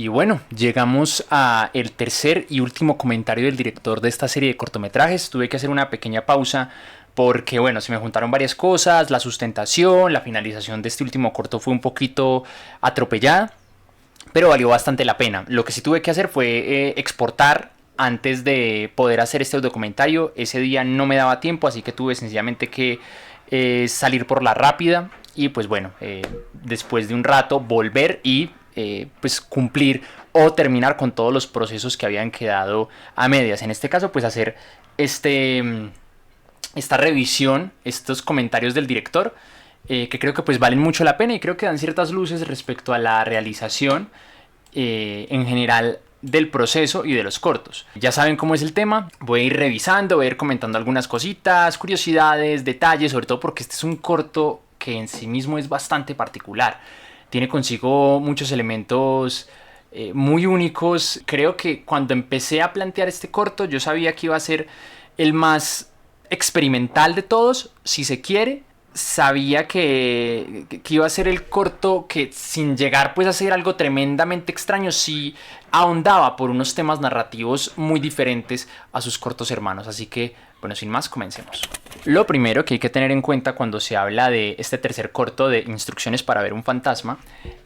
Y bueno, llegamos a el tercer y último comentario del director de esta serie de cortometrajes. Tuve que hacer una pequeña pausa porque, bueno, se me juntaron varias cosas, la sustentación, la finalización de este último corto fue un poquito atropellada, pero valió bastante la pena. Lo que sí tuve que hacer fue exportar antes de poder hacer este documentario. Ese día no me daba tiempo, así que tuve sencillamente que salir por la rápida y pues bueno, después de un rato volver y pues cumplir o terminar con todos los procesos que habían quedado a medias. En este caso pues hacer esta revisión, estos comentarios del director, que creo que pues valen mucho la pena y creo que dan ciertas luces respecto a la realización en general del proceso y de los cortos. Ya saben cómo es el tema, voy a ir revisando, voy a ir comentando algunas cositas, curiosidades, detalles, sobre todo porque este es un corto que en sí mismo es bastante particular. Tiene consigo muchos elementos muy únicos. Creo que cuando empecé a plantear este corto yo sabía que iba a ser el más experimental de todos, si se quiere. Sabía que iba a ser el corto que, sin llegar pues a ser algo tremendamente extraño, sí ahondaba por unos temas narrativos muy diferentes a sus cortos hermanos. Así que, bueno, sin más, comencemos. Lo primero que hay que tener en cuenta cuando se habla de este tercer corto de Instrucciones para ver un fantasma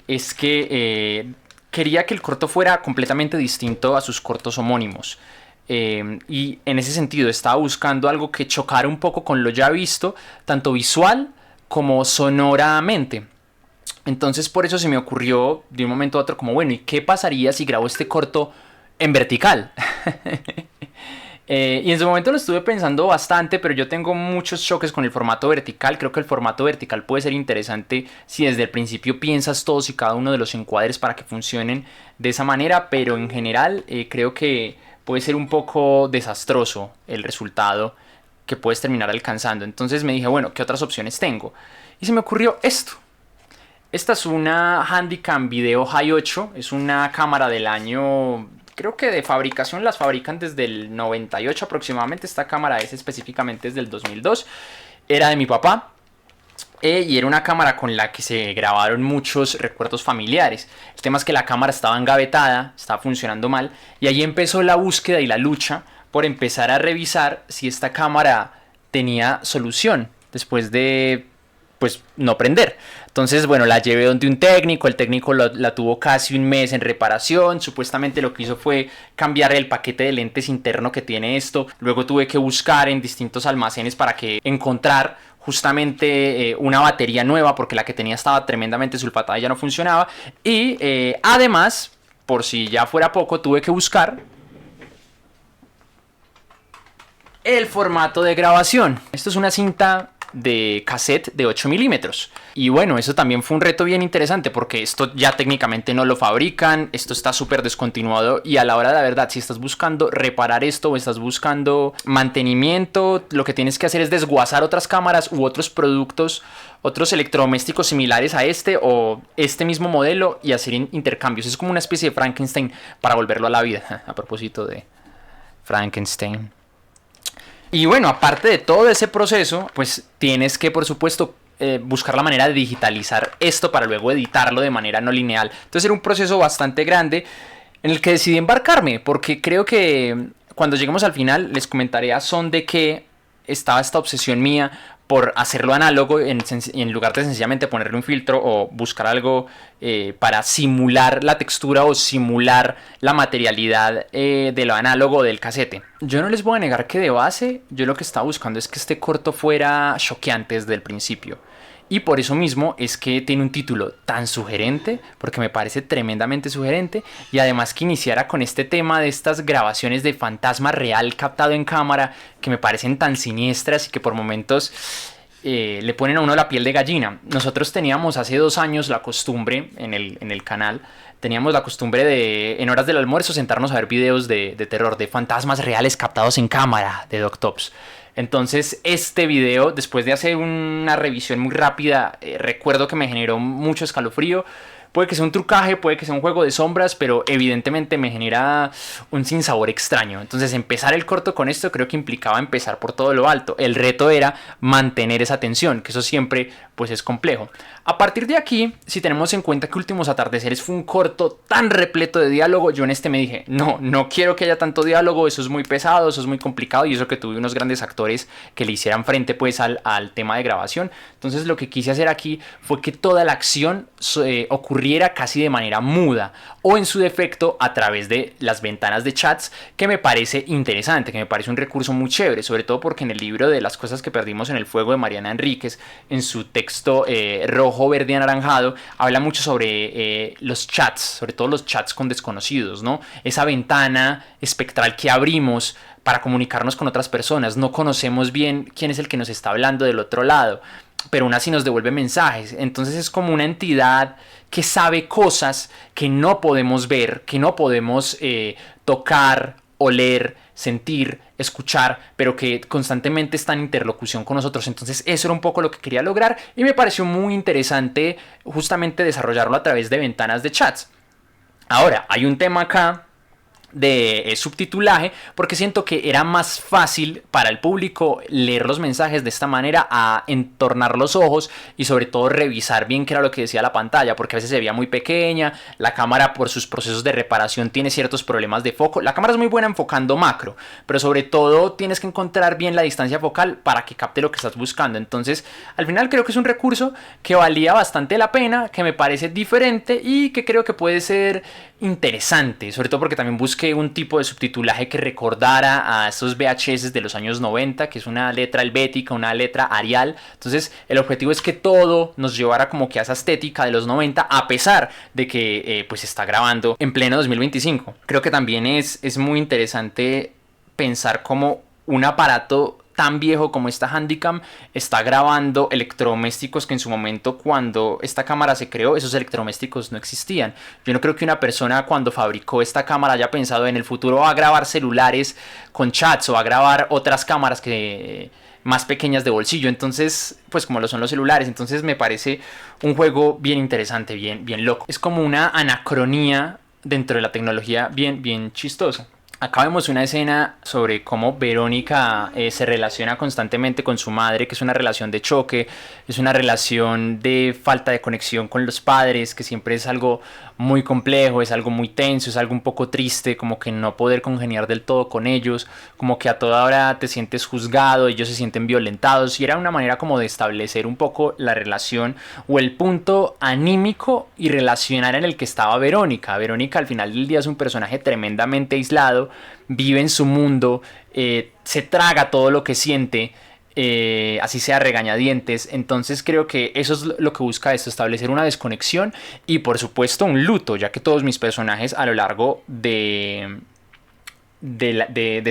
es que quería que el corto fuera completamente distinto a sus cortos homónimos. Y en ese sentido estaba buscando algo que chocara un poco con lo ya visto, tanto visual como sonoramente. Entonces por eso se me ocurrió de un momento a otro como, bueno, ¿y qué pasaría si grabo este corto en vertical? Y en su momento lo estuve pensando bastante, pero yo tengo muchos choques con el formato vertical. Creo que el formato vertical puede ser interesante si desde el principio piensas todos y cada uno de los encuadres para que funcionen de esa manera, pero en general creo que puede ser un poco desastroso el resultado que puedes terminar alcanzando. Entonces me dije, bueno, ¿qué otras opciones tengo? Y se me ocurrió esto. Esta es una Handycam Video High 8, es una cámara del año, creo que de fabricación las fabrican desde el 98 aproximadamente. Esta cámara es específicamente desde el 2002, era de mi papá. Y era una cámara con la que se grabaron muchos recuerdos familiares. El tema es que la cámara estaba engavetada, estaba funcionando mal, y ahí empezó la búsqueda y la lucha por empezar a revisar si esta cámara tenía solución después de pues no prender. Entonces, bueno, la llevé donde un técnico, el técnico la tuvo casi un mes en reparación. Supuestamente lo que hizo fue cambiar el paquete de lentes interno que tiene esto. Luego tuve que buscar en distintos almacenes para que encontrar justamente una batería nueva, porque la que tenía estaba tremendamente sulfatada y ya no funcionaba. Y además, por si ya fuera poco, tuve que buscar el formato de grabación. Esto es una cinta de cassette de 8 milímetros. Y bueno, eso también fue un reto bien interesante porque esto ya técnicamente no lo fabrican, esto está súper descontinuado y a la hora de la verdad, si estás buscando reparar esto o estás buscando mantenimiento, lo que tienes que hacer es desguazar otras cámaras u otros productos, otros electrodomésticos similares a este o este mismo modelo y hacer intercambios. Es como una especie de Frankenstein para volverlo a la vida. A propósito de Frankenstein. Y bueno, aparte de todo ese proceso, pues tienes que, por supuesto, buscar la manera de digitalizar esto para luego editarlo de manera no lineal. Entonces era un proceso bastante grande en el que decidí embarcarme, porque creo que cuando lleguemos al final les comentaré a son de que estaba esta obsesión mía por hacerlo análogo en lugar de sencillamente ponerle un filtro o buscar algo para simular la textura o simular la materialidad de lo análogo del casete. Yo no les voy a negar que de base yo lo que estaba buscando es que este corto fuera choqueante desde el principio. Y por eso mismo es que tiene un título tan sugerente, porque me parece tremendamente sugerente, y además que iniciara con este tema de estas grabaciones de fantasma real captado en cámara, que me parecen tan siniestras y que por momentos le ponen a uno la piel de gallina. Nosotros teníamos hace 2 años la costumbre en el canal, teníamos la costumbre de en horas del almuerzo sentarnos a ver videos de terror, de fantasmas reales captados en cámara de Doctops. Entonces este video, después de hacer una revisión muy rápida, recuerdo que me generó mucho escalofrío puede que sea un trucaje, puede que sea un juego de sombras, pero evidentemente me genera un sinsabor extraño. Entonces empezar el corto con esto creo que implicaba empezar por todo lo alto. El reto era mantener esa tensión, que eso siempre pues es complejo. A partir de aquí, si tenemos en cuenta que Últimos Atardeceres fue un corto tan repleto de diálogo, yo en este me dije, no quiero que haya tanto diálogo, eso es muy pesado, eso es muy complicado, y eso que tuve unos grandes actores que le hicieran frente pues al tema de grabación. Entonces lo que quise hacer aquí fue que toda la acción ocurriera casi de manera muda, o en su defecto a través de las ventanas de chats, que me parece interesante, que me parece un recurso muy chévere, sobre todo porque en el libro de Las cosas que perdimos en el fuego de Mariana Enríquez, en su texto rojo, verde y anaranjado, habla mucho sobre los chats, sobre todo los chats con desconocidos, ¿no? Esa ventana espectral que abrimos para comunicarnos con otras personas. No conocemos bien quién es el que nos está hablando del otro lado, pero aún así nos devuelve mensajes. Entonces es como una entidad que sabe cosas que no podemos ver, que no podemos tocar, oler, sentir, escuchar, pero que constantemente está en interlocución con nosotros. Entonces eso era un poco lo que quería lograr, y me pareció muy interesante justamente desarrollarlo a través de ventanas de chats. Ahora, hay un tema acá de subtitulaje, porque siento que era más fácil para el público leer los mensajes de esta manera, a entornar los ojos y sobre todo revisar bien qué era lo que decía la pantalla, porque a veces se veía muy pequeña, la cámara por sus procesos de reparación tiene ciertos problemas de foco. La cámara es muy buena enfocando macro, pero sobre todo tienes que encontrar bien la distancia focal para que capte lo que estás buscando. Entonces al final creo que es un recurso que valía bastante la pena, que me parece diferente y que creo que puede ser interesante, sobre todo porque también busqué un tipo de subtitulaje que recordara a estos VHS de los años 90, que es una letra helvética, una letra Arial. Entonces el objetivo es que todo nos llevara como que a esa estética de los 90, a pesar de que pues está grabando en pleno 2025. Creo que también es muy interesante pensar cómo un aparato tan viejo como esta Handycam está grabando electrodomésticos que en su momento, cuando esta cámara se creó, esos electrodomésticos no existían. Yo no creo que una persona cuando fabricó esta cámara haya pensado en el futuro va a grabar celulares con chats o va a grabar otras cámaras que más pequeñas de bolsillo. Entonces, pues como lo son los celulares. Entonces me parece un juego bien interesante, bien loco. Es como una anacronía dentro de la tecnología bien chistosa. Acá vemos una escena sobre cómo Verónica se relaciona constantemente con su madre, que es una relación de choque, es una relación de falta de conexión con los padres, que siempre es algo muy complejo, es algo muy tenso, es algo un poco triste, como que no poder congeniar del todo con ellos, como que a toda hora te sientes juzgado, ellos se sienten violentados, y era una manera como de establecer un poco la relación o el punto anímico y relacional en el que estaba Verónica. Verónica al final del día es un personaje tremendamente aislado, vive en su mundo, se traga todo lo que siente, así sea regañadientes. Entonces creo que eso es lo que busca esto, establecer una desconexión y por supuesto un luto, ya que todos mis personajes a lo largo de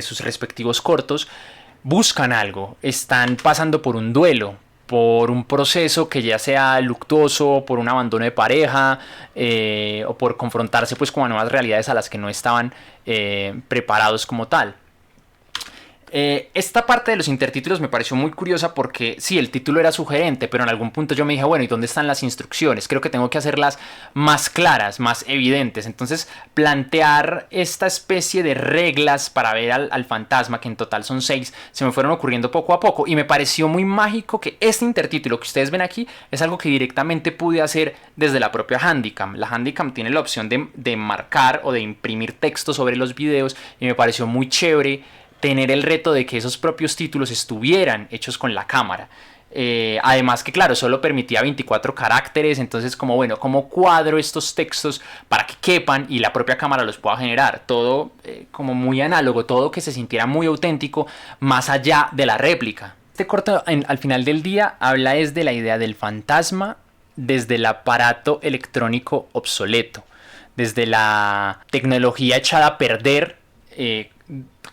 sus respectivos cortos buscan algo, están pasando por un duelo, por un proceso que ya sea luctuoso, por un abandono de pareja, o por confrontarse pues con nuevas realidades a las que no estaban preparados como tal. Esta parte de los intertítulos me pareció muy curiosa porque sí, el título era sugerente, pero en algún punto yo me dije, bueno, ¿y dónde están las instrucciones? Creo que tengo que hacerlas más claras, más evidentes. Entonces, plantear esta especie de reglas para ver al fantasma, que en total son 6, se me fueron ocurriendo poco a poco, y me pareció muy mágico que este intertítulo que ustedes ven aquí es algo que directamente pude hacer desde la propia Handycam. La Handycam tiene la opción de marcar o de imprimir texto sobre los videos, y me pareció muy chévere tener el reto de que esos propios títulos estuvieran hechos con la cámara. Además que claro, solo permitía 24 caracteres, entonces como bueno, ¿cómo cuadro estos textos para que quepan y la propia cámara los pueda generar? Todo como muy análogo, todo que se sintiera muy auténtico más allá de la réplica. Este corto al final del día habla de la idea del fantasma desde el aparato electrónico obsoleto, desde la tecnología echada a perder,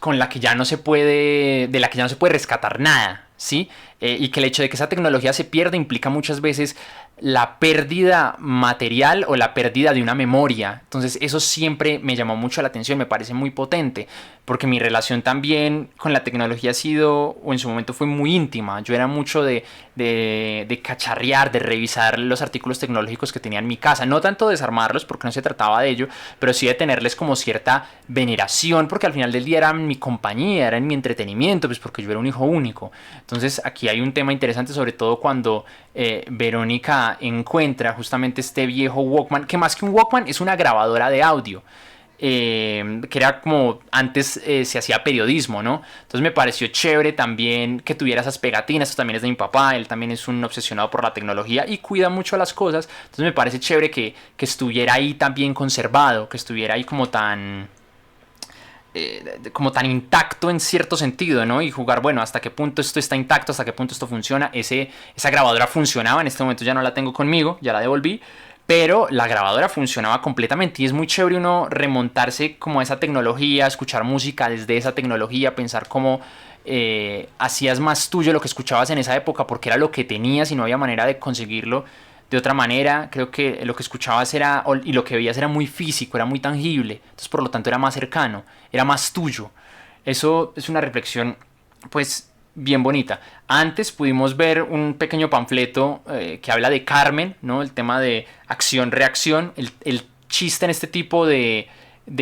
con la que ya no se puede, de la que ya no se puede rescatar nada, ¿sí? y que el hecho de que esa tecnología se pierda implica muchas veces la pérdida material o la pérdida de una memoria. Entonces eso siempre me llamó mucho la atención, me parece muy potente, porque mi relación también con la tecnología ha sido, o en su momento fue muy íntima. Yo era mucho de cacharrear, de revisar los artículos tecnológicos que tenía en mi casa, no tanto desarmarlos porque no se trataba de ello, pero sí de tenerles como cierta veneración, porque al final del día eran mi compañía, eran mi entretenimiento, pues porque yo era un hijo único. Entonces aquí hay un tema interesante, sobre todo cuando Verónica encuentra justamente este viejo Walkman, que más que un Walkman es una grabadora de audio. Que era como antes se hacía periodismo, ¿no? Entonces me pareció chévere también que tuviera esas pegatinas. Esto también es de mi papá, él también es un obsesionado por la tecnología y cuida mucho las cosas. Entonces me parece chévere que estuviera ahí tan bien conservado, que estuviera ahí como tan intacto en cierto sentido, ¿no? Y jugar, bueno, hasta qué punto esto está intacto, hasta qué punto esto funciona. Esa grabadora funcionaba, en este momento ya no la tengo conmigo, ya la devolví, pero la grabadora funcionaba completamente y es muy chévere uno remontarse como a esa tecnología, escuchar música desde esa tecnología, pensar cómo hacías más tuyo lo que escuchabas en esa época porque era lo que tenías y no había manera de conseguirlo de otra manera. Creo que lo que escuchabas y lo que veías era muy físico, era muy tangible, entonces por lo tanto era más cercano, era más tuyo. Eso es una reflexión pues bien bonita. Antes pudimos ver un pequeño panfleto que habla de Carmen, ¿no? El tema de acción-reacción, el chiste en este tipo de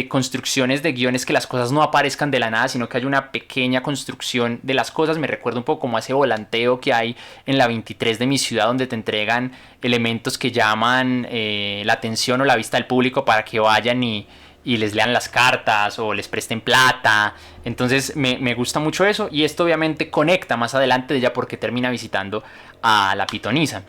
construcciones de guiones, que las cosas no aparezcan de la nada, sino que hay una pequeña construcción de las cosas. Me recuerda un poco como a ese volanteo que hay en la 23 de mi ciudad, donde te entregan elementos que llaman la atención o la vista del público para que vayan y les lean las cartas o les presten plata. Entonces me gusta mucho eso, y esto obviamente conecta más adelante de ella porque termina visitando a la pitonisa.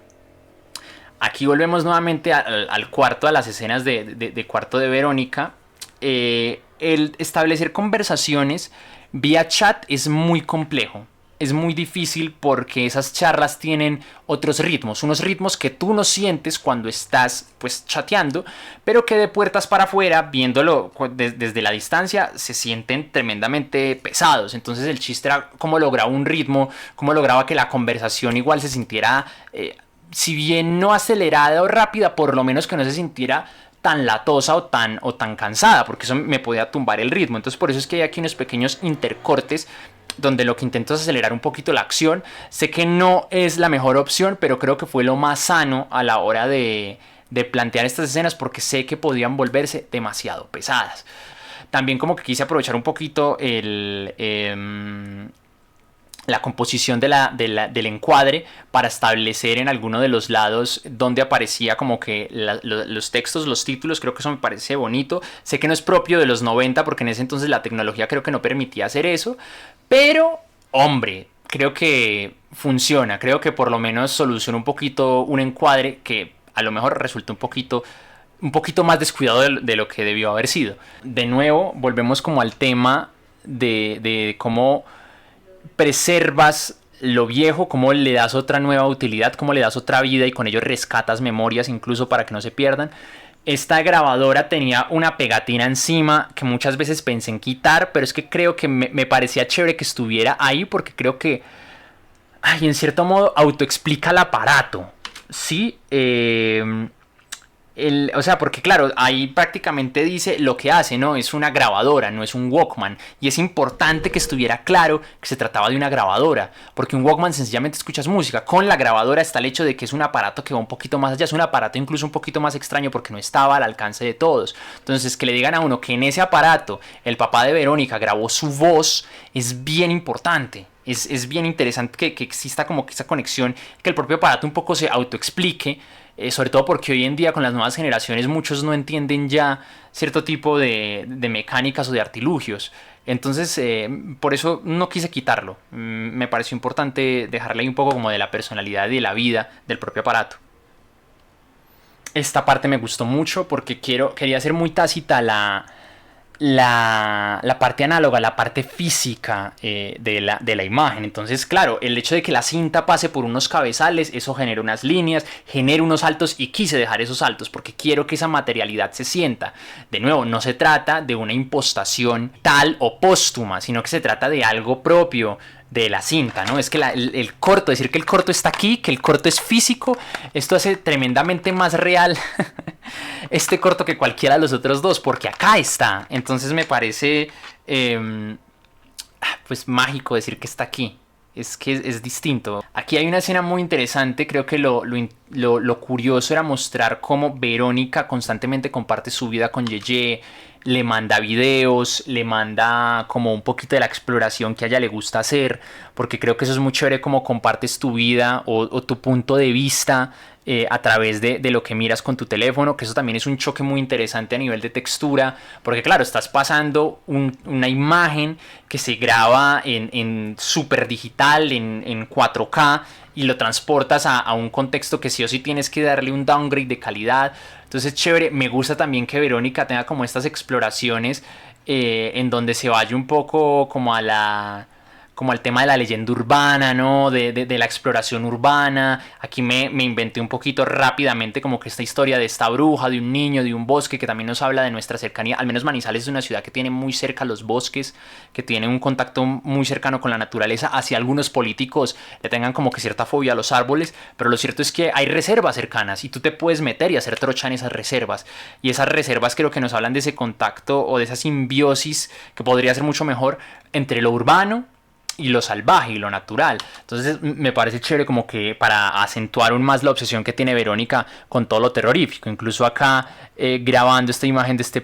Aquí volvemos nuevamente al cuarto, a las escenas de cuarto de Verónica. El establecer conversaciones vía chat es muy complejo. Es muy difícil porque esas charlas tienen otros ritmos, unos ritmos que tú no sientes cuando estás pues chateando, pero que de puertas para afuera, viéndolo desde la distancia, se sienten tremendamente pesados. Entonces el chiste era cómo lograba un ritmo, cómo lograba que la conversación igual se sintiera, si bien no acelerada o rápida, por lo menos que no se sintiera tan latosa o tan cansada, porque eso me podía tumbar el ritmo. Entonces por eso es que hay aquí unos pequeños intercortes donde lo que intento es acelerar un poquito la acción. Sé que no es la mejor opción, pero creo que fue lo más sano a la hora de plantear estas escenas, porque sé que podían volverse demasiado pesadas. También como que quise aprovechar un poquito la composición del encuadre para establecer en alguno de los lados donde aparecía como que los textos, los títulos. Creo que eso me parece bonito. Sé que no es propio de los 90 porque en ese entonces la tecnología creo que no permitía hacer eso, pero hombre, creo que funciona. Creo que por lo menos soluciona un poquito un encuadre que a lo mejor resulta un poquito más descuidado de lo que debió haber sido. De nuevo volvemos como al tema de cómo preservas lo viejo, cómo le das otra nueva utilidad, cómo le das otra vida y con ello rescatas memorias incluso para que no se pierdan. Esta grabadora tenía una pegatina encima que muchas veces pensé en quitar, pero es que creo que me parecía chévere que estuviera ahí porque creo que, en cierto modo, autoexplica el aparato. Sí, o sea, porque claro, ahí prácticamente dice lo que hace, ¿no? Es una grabadora, no es un Walkman. Y es importante que estuviera claro que se trataba de una grabadora, porque un Walkman sencillamente escuchas música. Con la grabadora está el hecho de que es un aparato que va un poquito más allá, es un aparato incluso un poquito más extraño porque no estaba al alcance de todos. Entonces, que le digan a uno que en ese aparato el papá de Verónica grabó su voz es bien importante. Es bien interesante que exista como que esa conexión, que el propio aparato un poco se autoexplique. Sobre todo porque hoy en día con las nuevas generaciones muchos no entienden ya cierto tipo de mecánicas o de artilugios. Entonces por eso no quise quitarlo. Me pareció importante dejarle ahí un poco como de la personalidad y de la vida del propio aparato. Esta parte me gustó mucho porque quería hacer muy tácita la parte análoga, la parte física de la imagen. Entonces, claro, el hecho de que la cinta pase por unos cabezales, eso genera unas líneas, genera unos saltos, y quise dejar esos saltos porque quiero que esa materialidad se sienta. De nuevo, no se trata de una impostación tal o póstuma, sino que se trata de algo propio, de la cinta, ¿no? Es que el corto, decir que el corto está aquí, que el corto es físico, esto hace tremendamente más real este corto que cualquiera de los otros dos, porque acá está. Entonces me parece pues mágico decir que está aquí. Es que es distinto. Aquí hay una escena muy interesante. Creo que lo curioso era mostrar cómo Verónica constantemente comparte su vida con Yeye. Le manda videos, le manda como un poquito de la exploración que a ella le gusta hacer, porque creo que eso es muy chévere, como compartes tu vida o tu punto de vista a través de lo que miras con tu teléfono, que eso también es un choque muy interesante a nivel de textura, porque claro, estás pasando una imagen que se graba en super digital, en 4K, y lo transportas a un contexto que sí o sí tienes que darle un downgrade de calidad. Entonces chévere, me gusta también que Verónica tenga como estas exploraciones en donde se vaya un poco como al tema de la leyenda urbana, ¿no? De la exploración urbana. Aquí me inventé un poquito rápidamente como que esta historia de esta bruja, de un niño, de un bosque, que también nos habla de nuestra cercanía. Al menos Manizales es una ciudad que tiene muy cerca los bosques, que tiene un contacto muy cercano con la naturaleza. Hacia algunos políticos le tengan como que cierta fobia a los árboles, pero lo cierto es que hay reservas cercanas y tú te puedes meter y hacer trocha en esas reservas. Y esas reservas creo que nos hablan de ese contacto o de esa simbiosis que podría ser mucho mejor entre lo urbano y lo salvaje y lo natural. Entonces me parece chévere como que para acentuar aún más la obsesión que tiene Verónica con todo lo terrorífico. Incluso acá grabando esta imagen de esta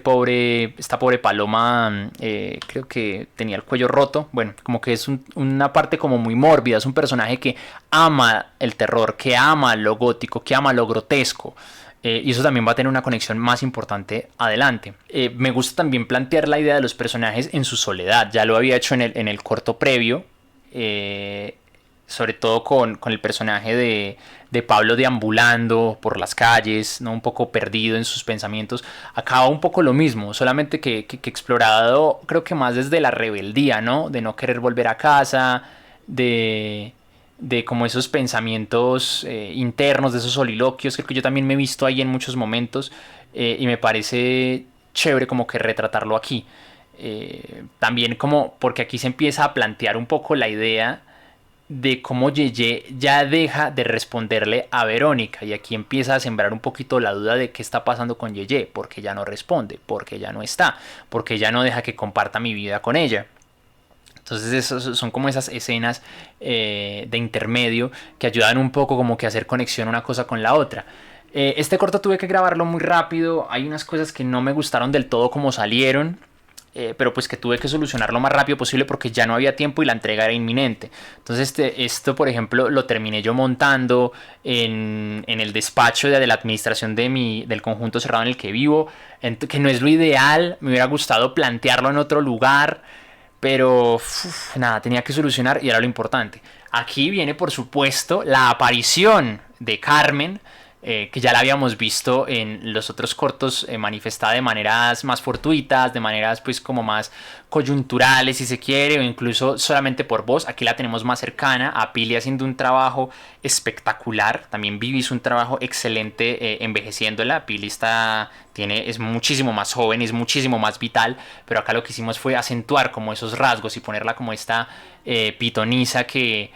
pobre paloma, creo que tenía el cuello roto. Bueno, como que es una parte como muy mórbida. Es un personaje que ama el terror, que ama lo gótico, que ama lo grotesco. Y eso también va a tener una conexión más importante adelante. Me gusta también plantear la idea de los personajes en su soledad. Ya lo había hecho en el corto previo, sobre todo con el personaje de Pablo deambulando por las calles, ¿no? Un poco perdido en sus pensamientos. Acá un poco lo mismo, solamente que explorado creo que más desde la rebeldía, ¿no? De no querer volver a casa, de como esos pensamientos internos, de esos soliloquios, creo que yo también me he visto ahí en muchos momentos y me parece chévere como que retratarlo aquí. También como porque aquí se empieza a plantear un poco la idea de cómo Yeye ya deja de responderle a Verónica y aquí empieza a sembrar un poquito la duda de qué está pasando con Yeye, porque ya no responde, porque ya no está, porque ya no deja que comparta mi vida con ella. Entonces esos son como esas escenas de intermedio que ayudan un poco como que a hacer conexión una cosa con la otra. Este corto tuve que grabarlo muy rápido, hay unas cosas que no me gustaron del todo como salieron, pero pues que tuve que solucionar lo más rápido posible porque ya no había tiempo y la entrega era inminente. Entonces esto por ejemplo lo terminé yo montando en el despacho de la administración del conjunto cerrado en el que vivo, que no es lo ideal, me hubiera gustado plantearlo en otro lugar. Pero nada, tenía que solucionar y era lo importante. Aquí viene por supuesto la aparición de Carmen, que ya la habíamos visto en los otros cortos manifestada de maneras más fortuitas, de maneras pues como más coyunturales si se quiere, o incluso solamente por voz. Aquí la tenemos más cercana, a Pili haciendo un trabajo espectacular, también Vivi hizo un trabajo excelente envejeciéndola. Pili es muchísimo más joven, es muchísimo más vital, pero acá lo que hicimos fue acentuar como esos rasgos y ponerla como esta pitonisa que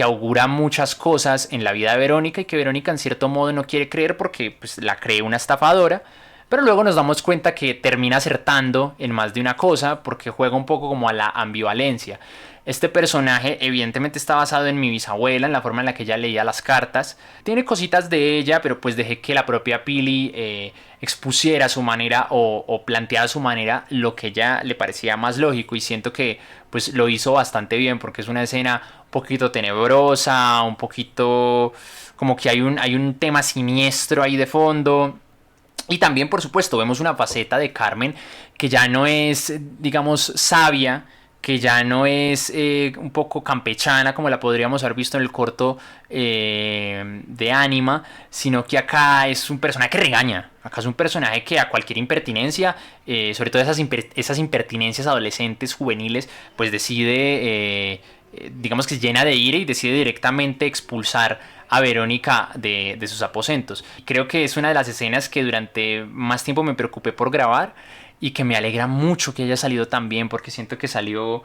augura muchas cosas en la vida de Verónica y que Verónica en cierto modo no quiere creer porque pues, la cree una estafadora, pero luego nos damos cuenta que termina acertando en más de una cosa porque juega un poco como a la ambivalencia. Este personaje evidentemente está basado en mi bisabuela, en la forma en la que ella leía las cartas. Tiene cositas de ella, pero pues dejé que la propia Pili expusiera a su manera o planteara a su manera lo que ella le parecía más lógico y siento que pues lo hizo bastante bien porque es una escena un poquito tenebrosa, un poquito como que hay un tema siniestro ahí de fondo. Y también, por supuesto, vemos una faceta de Carmen que ya no es, digamos, sabia, que ya no es un poco campechana como la podríamos haber visto en el corto de Anima, sino que acá es un personaje que regaña. Acá es un personaje que a cualquier impertinencia, sobre todo esas impertinencias adolescentes, juveniles, pues decide, digamos que se llena de ira y decide directamente expulsar a Verónica de sus aposentos. Creo que es una de las escenas que durante más tiempo me preocupé por grabar y que me alegra mucho que haya salido tan bien porque siento que salió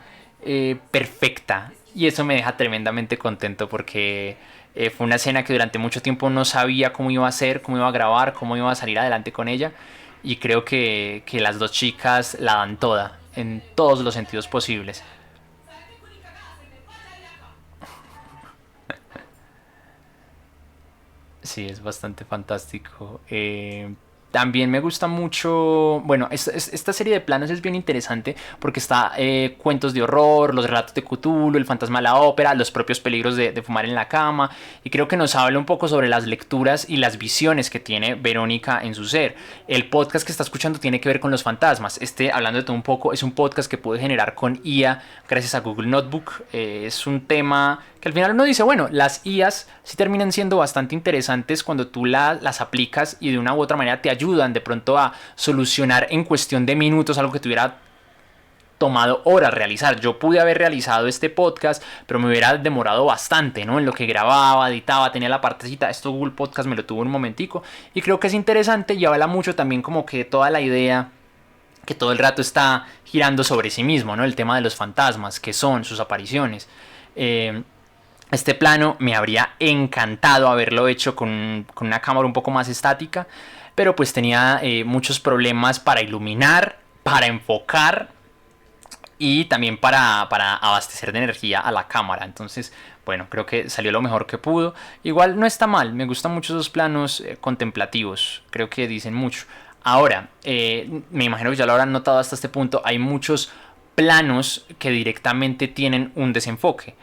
perfecta. Y eso me deja tremendamente contento porque fue una escena que durante mucho tiempo no sabía cómo iba a ser, cómo iba a grabar, cómo iba a salir adelante con ella. Y creo que las dos chicas la dan toda, en todos los sentidos posibles. Sí, es bastante fantástico. También me gusta mucho, bueno, esta serie de planos es bien interesante porque está cuentos de horror, los relatos de Cthulhu, el fantasma de la ópera, los propios peligros de fumar en la cama, y creo que nos habla un poco sobre las lecturas y las visiones que tiene Verónica en su ser. El podcast que está escuchando tiene que ver con los fantasmas. Hablando de todo un poco, es un podcast que pude generar con IA gracias a Google Notebook. Es un tema que al final uno dice, bueno, las IAs sí terminan siendo bastante interesantes cuando tú las aplicas y de una u otra manera te ayudan de pronto a solucionar en cuestión de minutos algo que tuviera tomado horas realizar. Yo pude haber realizado este podcast, pero me hubiera demorado bastante, ¿no? En lo que grababa, editaba, tenía la partecita. Esto Google Podcast me lo tuvo un momentico y creo que es interesante y habla mucho también como que toda la idea que todo el rato está girando sobre sí mismo, ¿no? El tema de los fantasmas, que son sus apariciones. Este plano me habría encantado haberlo hecho con una cámara un poco más estática, pero pues tenía muchos problemas para iluminar, para enfocar y también para abastecer de energía a la cámara. Entonces, bueno, creo que salió lo mejor que pudo. Igual no está mal, me gustan mucho esos planos contemplativos, creo que dicen mucho. Ahora, me imagino que ya lo habrán notado hasta este punto, hay muchos planos que directamente tienen un desenfoque.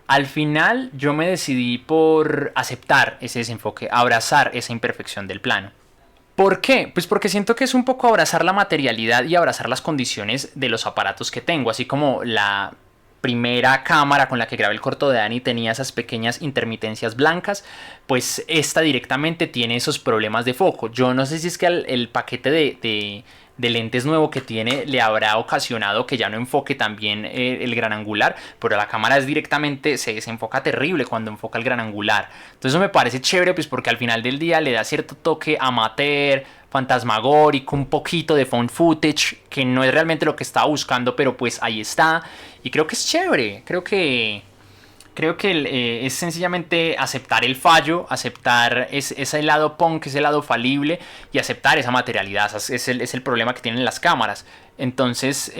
Al final yo me decidí por aceptar ese desenfoque, abrazar esa imperfección del plano. ¿Por qué? Pues porque siento que es un poco abrazar la materialidad y abrazar las condiciones de los aparatos que tengo, así como la primera cámara con la que grabé el corto de Dani tenía esas pequeñas intermitencias blancas, pues esta directamente tiene esos problemas de foco. Yo no sé si es que el paquete de lentes nuevo que tiene le habrá ocasionado que ya no enfoque también el gran angular, pero la cámara es directamente, se desenfoca terrible cuando enfoca el gran angular. Entonces eso me parece chévere, pues porque al final del día le da cierto toque amateur, fantasmagórico, un poquito de found footage, que no es realmente lo que estaba buscando, pero pues ahí está. Y creo que es chévere, creo que es sencillamente aceptar el fallo, aceptar ese lado punk, ese lado falible y aceptar esa materialidad. Es el problema que tienen las cámaras. Entonces,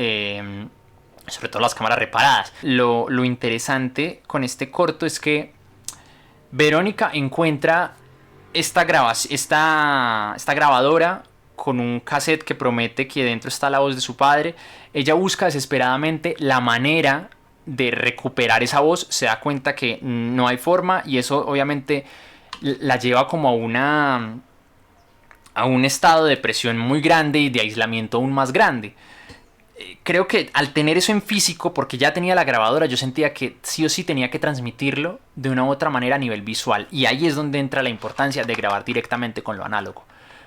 sobre todo las cámaras reparadas. Lo interesante con este corto es que Verónica encuentra esta grabadora con un cassette que promete que dentro está la voz de su padre. Ella busca desesperadamente la manera de recuperar esa voz, se da cuenta que no hay forma y eso obviamente la lleva como a un estado de depresión muy grande y de aislamiento aún más grande. Creo que al tener eso en físico, porque ya tenía la grabadora, yo sentía que sí o sí tenía que transmitirlo de una u otra manera a nivel visual. Y ahí es donde entra la importancia de grabar directamente con lo análogo.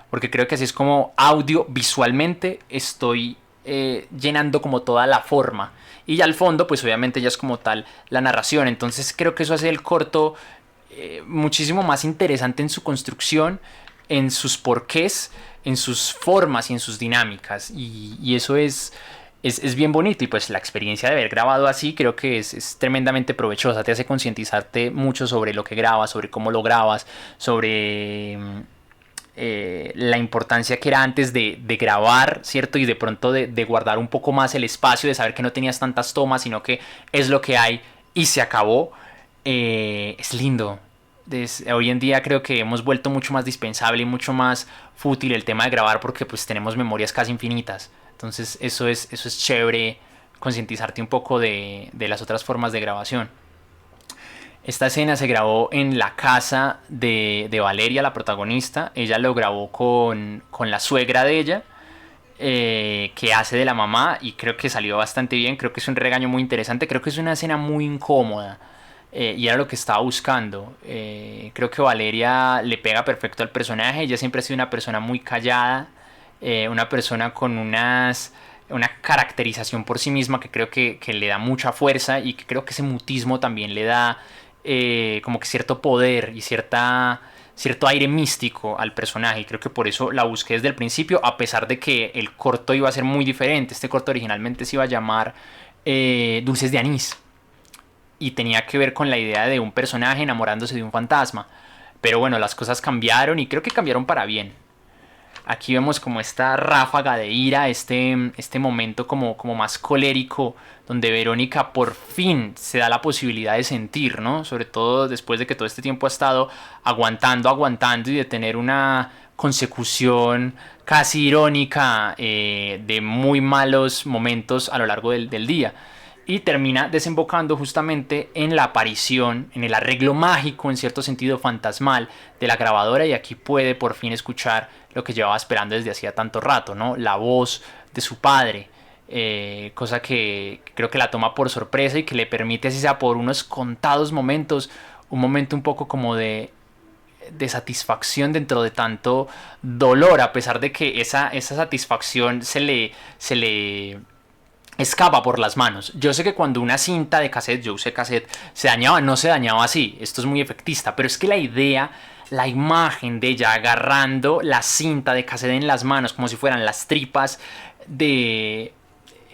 Porque creo que así es como audio visualmente estoy llenando como toda la forma. Y ya al fondo, pues obviamente ya es como tal la narración. Entonces creo que eso hace el corto muchísimo más interesante en su construcción, en sus porqués, en sus formas y en sus dinámicas. Y eso es bien bonito. Y pues la experiencia de haber grabado así creo que es tremendamente provechosa. Te hace concientizarte mucho sobre lo que grabas, sobre cómo lo grabas, sobre la importancia que era antes de grabar, ¿cierto? Y de pronto de guardar un poco más el espacio, de saber que no tenías tantas tomas, sino que es lo que hay y se acabó. Es lindo. Hoy en día creo que hemos vuelto mucho más dispensable y mucho más fútil el tema de grabar porque pues tenemos memorias casi infinitas. Entonces eso es chévere, concientizarte un poco de las otras formas de grabación. Esta escena se grabó en la casa de Valeria, la protagonista. Ella lo grabó con la suegra de ella, que hace de la mamá, y creo que salió bastante bien. Creo que es un regaño muy interesante. Creo que es una escena muy incómoda. Y era lo que estaba buscando. Creo que Valeria le pega perfecto al personaje. Ella siempre ha sido una persona muy callada, una persona con una caracterización por sí misma que creo que le da mucha fuerza y que creo que ese mutismo también le da como que cierto poder y cierto aire místico al personaje. Y creo que por eso la busqué desde el principio, a pesar de que el corto iba a ser muy diferente. Este corto originalmente se iba a llamar dulces de anís. Y tenía que ver con la idea de un personaje enamorándose de un fantasma. Pero bueno, las cosas cambiaron y creo que cambiaron para bien. Aquí vemos como esta ráfaga de ira, este momento como más colérico, donde Verónica por fin se da la posibilidad de sentir, ¿no? Sobre todo después de que todo este tiempo ha estado aguantando y de tener una consecución casi irónica de muy malos momentos a lo largo del día. Y termina desembocando justamente en la aparición, en el arreglo mágico, en cierto sentido fantasmal, de la grabadora, y aquí puede por fin escuchar lo que llevaba esperando desde hacía tanto rato, ¿no? La voz de su padre, cosa que creo que la toma por sorpresa y que le permite, así sea por unos contados momentos, un momento un poco como de satisfacción dentro de tanto dolor, a pesar de que esa satisfacción se le escapa por las manos. Yo sé que cuando una cinta de cassette, yo usé cassette, se dañaba, no se dañaba así. Esto es muy efectista, pero es que la idea, la imagen de ella agarrando la cinta de cassette en las manos como si fueran las tripas de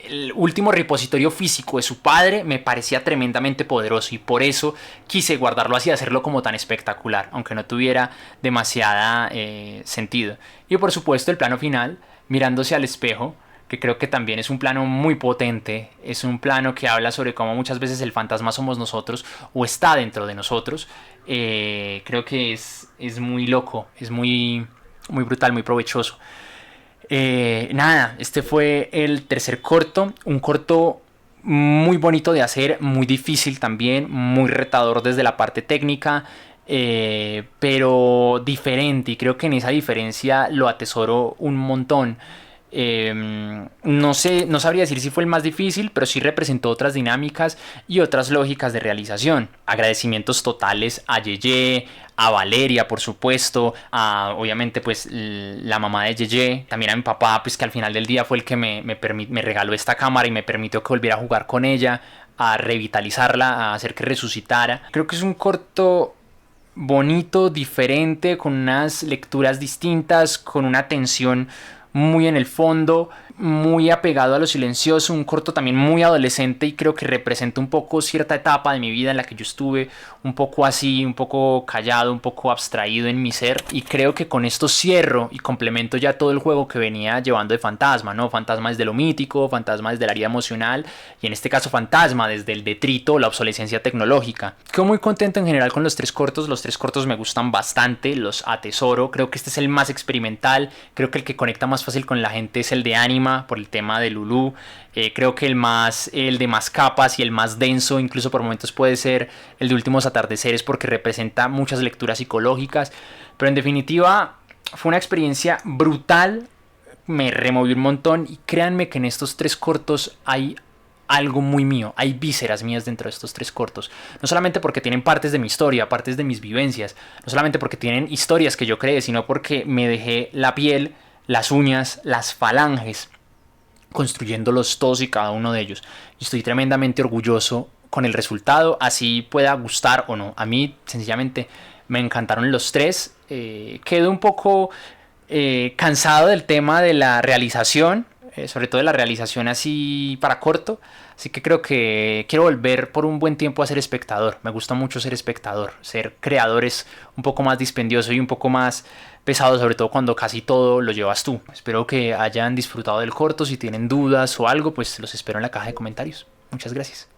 el último repositorio físico de su padre, me parecía tremendamente poderoso, y por eso quise guardarlo así, hacerlo como tan espectacular, aunque no tuviera demasiada sentido. Y por supuesto el plano final, mirándose al espejo, que creo que también es un plano muy potente, es un plano que habla sobre cómo muchas veces el fantasma somos nosotros o está dentro de nosotros. Creo que es muy loco, es muy brutal, muy provechoso. Nada, este fue el tercer corto, un corto muy bonito de hacer, muy difícil también, muy retador desde la parte técnica, pero diferente, y creo que en esa diferencia lo atesoro un montón. No sé, no sabría decir si fue el más difícil, pero sí representó otras dinámicas y otras lógicas de realización. Agradecimientos totales a Yeye, a Valeria, por supuesto, a obviamente pues la mamá de Yeye, también a mi papá, pues que al final del día fue el que me regaló esta cámara y me permitió que volviera a jugar con ella, a revitalizarla, a hacer que resucitara. Creo que es un corto bonito, diferente, con unas lecturas distintas, con una tensión muy en el fondo, muy apegado a lo silencioso, un corto también muy adolescente, y creo que representa un poco cierta etapa de mi vida en la que yo estuve un poco así, un poco callado, un poco abstraído en mi ser, y creo que con esto cierro y complemento ya todo el juego que venía llevando de Fantasma, ¿no? Fantasma desde lo mítico, Fantasma desde la herida emocional, y en este caso Fantasma desde el detrito, la obsolescencia tecnológica. Quedo muy contento en general con los tres cortos me gustan bastante, los atesoro, creo que este es el más experimental, creo que el que conecta más fácil con la gente es el de Anima por el tema de Lulu. Creo que el de más capas y el más denso incluso por momentos puede ser el de Últimos Atardeceres, porque representa muchas lecturas psicológicas, pero en definitiva fue una experiencia brutal, me removió un montón, y créanme que en estos tres cortos hay algo muy mío, hay vísceras mías dentro de estos tres cortos, no solamente porque tienen partes de mi historia, partes de mis vivencias, no solamente porque tienen historias que yo creé, sino porque me dejé la piel, las uñas, las falanges, construyéndolos todos y cada uno de ellos. Y estoy tremendamente orgulloso con el resultado, así pueda gustar o no. A mí, sencillamente, me encantaron los tres. Quedo un poco cansado del tema de la realización, sobre todo de la realización así para corto. Así que creo que quiero volver por un buen tiempo a ser espectador. Me gusta mucho ser espectador. Ser creador es un poco más dispendioso y un poco más pesado, sobre todo cuando casi todo lo llevas tú. Espero que hayan disfrutado del corto. Si tienen dudas o algo, pues los espero en la caja de comentarios. Muchas gracias.